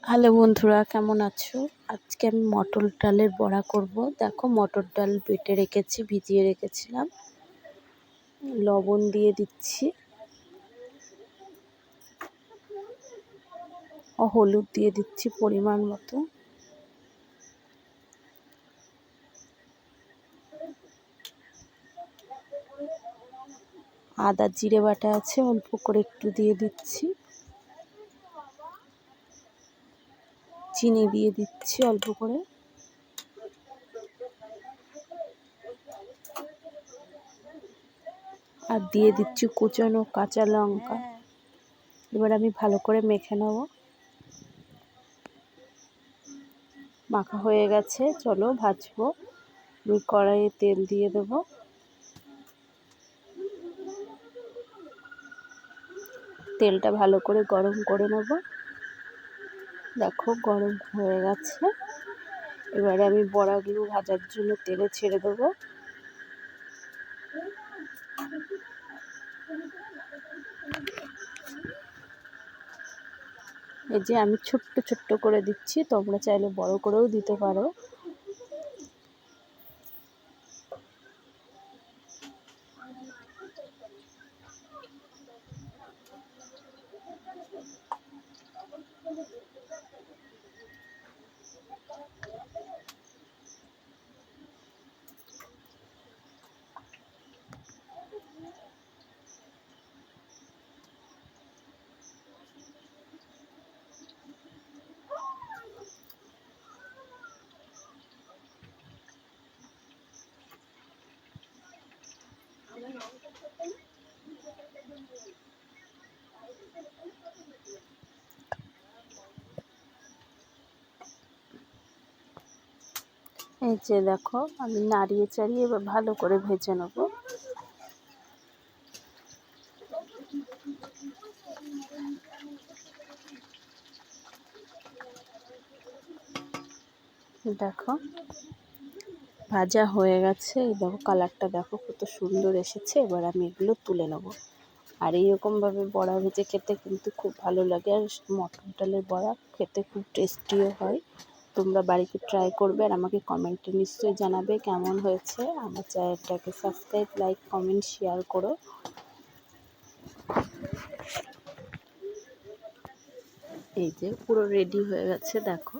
Hello বন্ধুরা, কেমন আছো? আজকে আমি মটর ডালের বড়া করব। দেখো, মটর ডাল বেটে রেখেছি, ভিজিয়ে রেখেছিলাম। লবণ দিয়ে দিচ্ছি ও হলুদ দিয়ে দিচ্ছি পরিমাণ মতো। আদা জিরে বাটা আছে, অল্প করে একটু দিয়ে দিচ্ছি। চিনি দিয়ে দিচ্ছি অল্প করে। আর দিয়ে দিচ্ছি কুচানো কাঁচা লঙ্কা। এবার আমি ভালো করে মেখে নেব। মাখা হয়ে গেছে, চলো ভাজবো। আমি কড়াইয়ে তেল দিয়ে দেবো। তেলটা ভালো করে গরম করে নেব। দেখো, গরম হয়ে গেছে। এবারে আমি বড়াগুলো ভাজার জন্য তেলে ছেড়ে দেবো। এই যে আমি ছোট্ট ছোট্ট করে দিচ্ছি, তোমরা চাইলে বড় করেও দিতে পারো। এই যে দেখো, আমি নাড়িয়ে চাড়িয়ে এবার ভালো করে ভেজে নেব। দেখো, ভাজা হয়ে গেছে। এই দেখো, কালারটা দেখো কত সুন্দর এসেছে। এবার আমি এগুলো তুলে নেব। আর এইরকমভাবে বড়া ভেজে খেতে কিন্তু খুব ভালো লাগে। আর মটর ডালের বড়া খেতে খুব টেস্টিও হয়। তোমরা বাড়িতে ট্রাই করবে আর আমাকে কমেন্টে নিশ্চয়ই জানাবে কেমন হয়েছে। আমার চ্যানেলটাকে সাবস্ক্রাইব, লাইক, কমেন্ট, শেয়ার করো। এই যে পুরো রেডি হয়ে গেছে, দেখো।